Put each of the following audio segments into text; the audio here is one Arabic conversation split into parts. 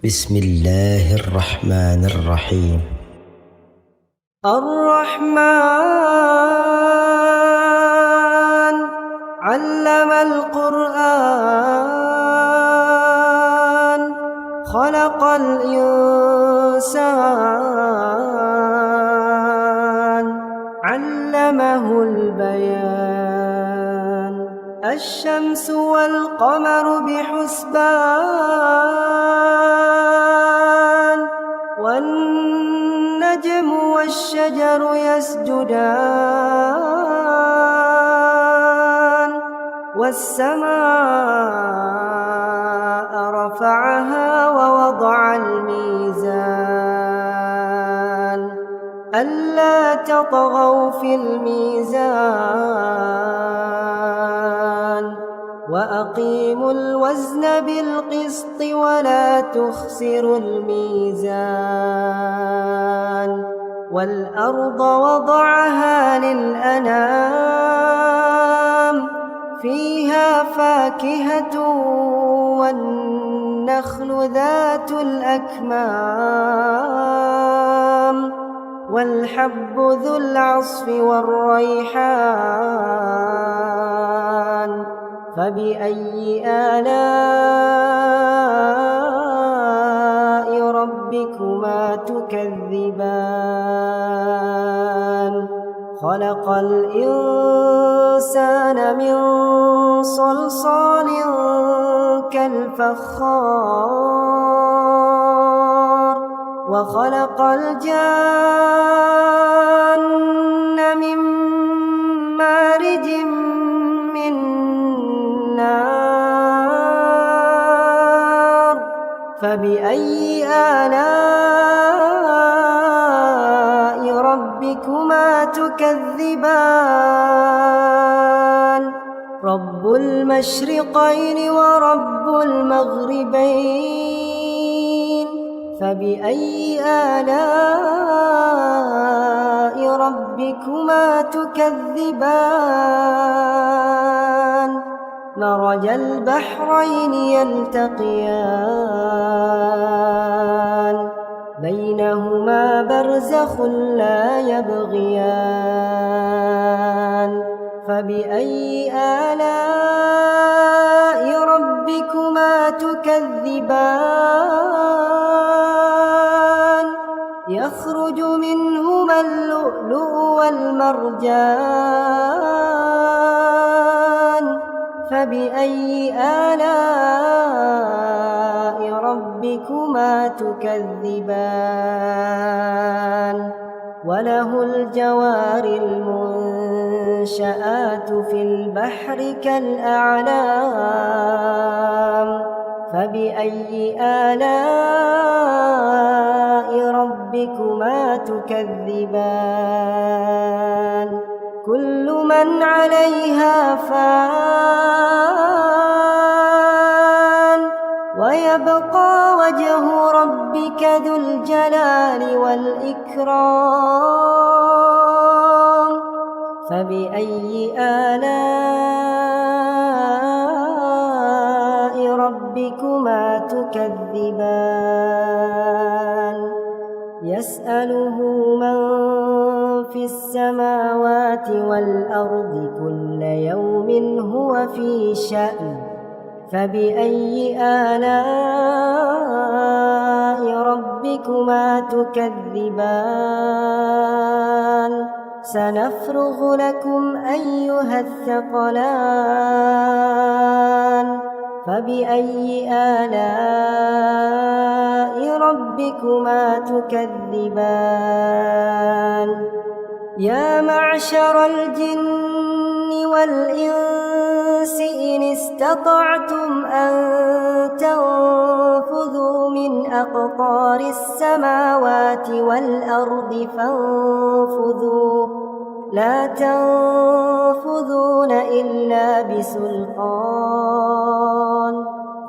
بسم الله الرحمن الرحيم. الرحمن علم القرآن خلق الإنسان علمه البيان الشمس والقمر بحسبان والنجم والشجر يسجدان والسماء رفعها ووضع الميزان ألا تطغوا في الميزان وأقيموا الوزن بالقسط ولا تخسروا الميزان والأرض وضعها للأنام فيها فاكهة والنخل ذات الأكمام والحب ذو العصف والريحان فبأي آلاء ربكما تكذبان خلق الإنسان من صلصال كالفخار وخلق الجان من مارج من نار فبأي آلاء ربكما تكذبان رب المشرقين ورب المغربين فبأي آلاء ربكما تكذبان مرج البحرين يلتقيان بينهما برزخ لا يبغيان فبأي آلاء ربكما تكذبان يخرج منهما اللؤلؤ والمرجان فبأي آلاء ربكما تكذبان وله الجوار المنشآت في البحر كالأعلام فبأي آلاء ربكما تكذبان كل من عليها فان ويبقى وجه ربك ذو الجلال والإكرام فبأي آلاء ربكما تكذبان يسأله من في السماوات والأرض كل يوم هو في شأن فبأي آلاء ربكما تكذبان سنفرغ لكم أيها الثقلان فبأي آلاء ربكما تكذبان يا معشر الجن والإنس إن استطعتم أن تنفذوا من أقطار السماوات والأرض فانفذوا لا تنفذون إلا بسلطان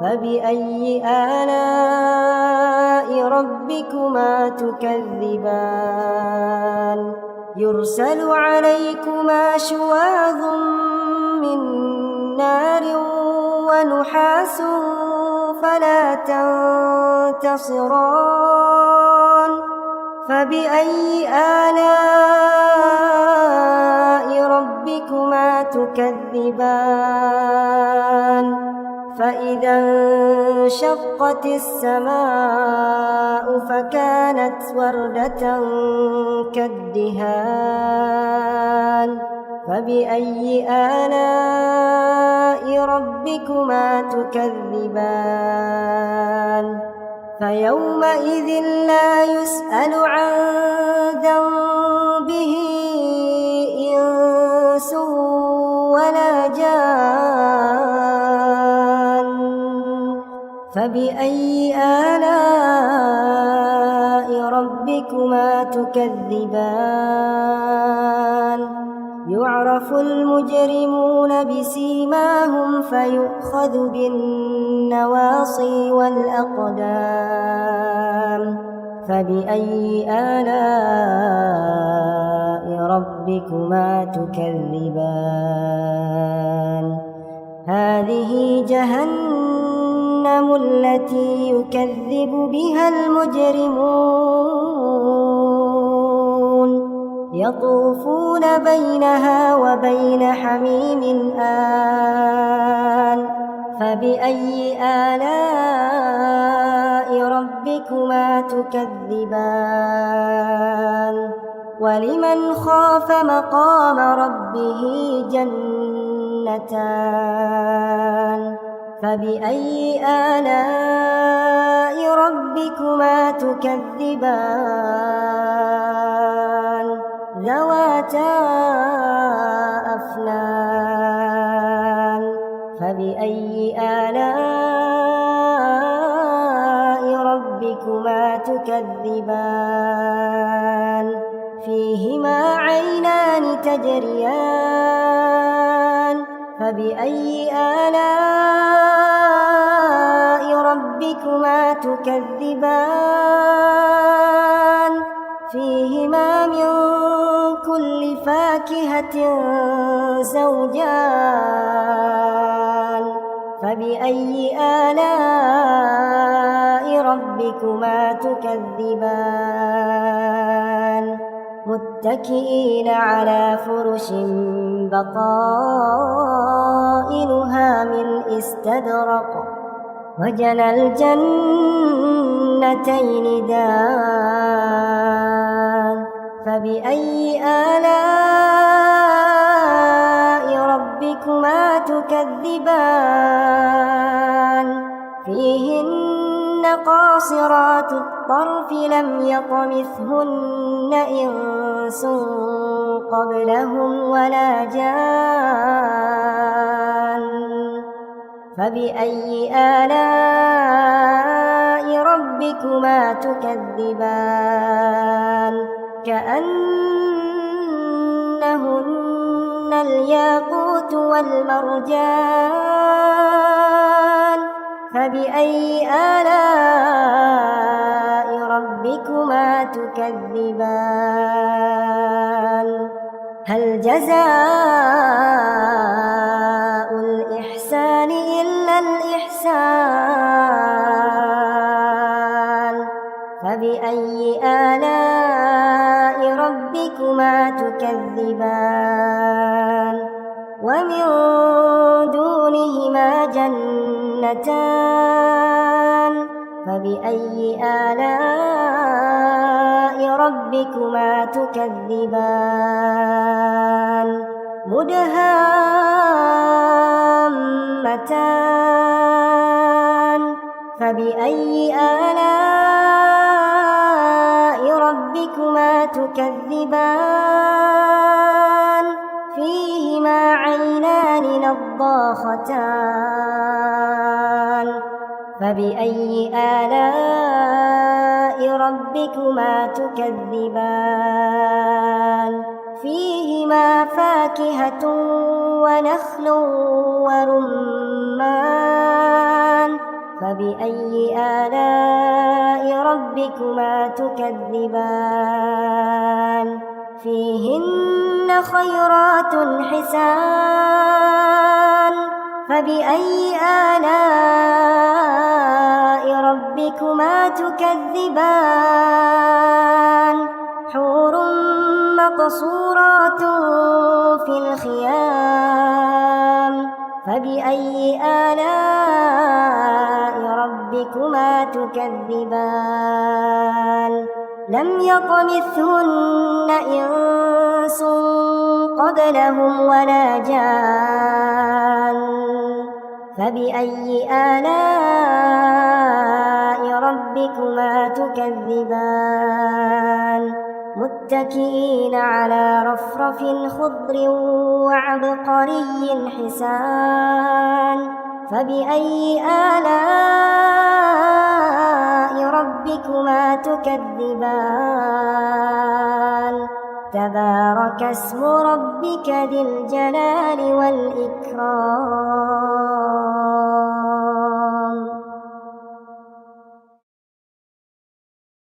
فبأي آلاء ربكما تكذبان يرسل عليكما شواظ من نار ونحاس فلا تنتصران فبأي آلاء ربكما تكذبان فإذا انشقت السماء فكانت وردة كالدهان فبأي آلاء ربكما تكذبان فيومئذ لا يسأل عن ذنبه إنس ولا جان فبأي آلاء ربكما تكذبان يعرف المجرمون بسيماهم فيؤخذ بالنواصي والأقدام فبأي آلاء ربكما تكذبان هذه جهنم التي يكذب بها المجرمون يطوفون بينها وبين حميم آن فبأي آلاء ربكما تكذبان ولمن خاف مقام ربه جنتان فبأي آلاء ربكما تكذبان ذواتا أفنان فبأي آلاء ربكما تكذبان فيهما عينان تجريان فبأي آلاء ربكما تكذبان فيهما من كل فاكهة زوجان فبأي آلاء ربكما تكذبان متكئين على فرش بطائنها من استبرق وجنى الجنتين دان فبأي آلاء ربكما تكذبان فيهن قاصرات الطرف لم يطمثهن إنس قبلهم ولا جان فبأي آلاء ربكما تكذبان كأنهن الياقوت والمرجان فبأي آلاء ربكما تكذبان هل جزاء الإحسان إلا الإحسان فبأي آلاء ربكما تكذبان ومن دونهما جنتان فبأي آلاء ربكما تكذبان مدهامتان فبأي آلاء ربكما تكذبان فيهما عينان نضاختان فبأي آلاء ربكما تكذبان فيهما فاكهة ونخل ورمان فبأي آلاء ربكما تكذبان فيهن خيرات حسان فبأي آلاء ربكما تكذبان حور مقصورات في الخيام فبأي آلاء ربكما تكذبان لم يطمثهن إنس قبلهم ولا جان فبأي آلاء ربكما تكذبان متكئين على رفرف خضر وعبقري حسان فبأي آلاء ربكما تكذبان تبارك اسم ربك ذي الجلال والإكرام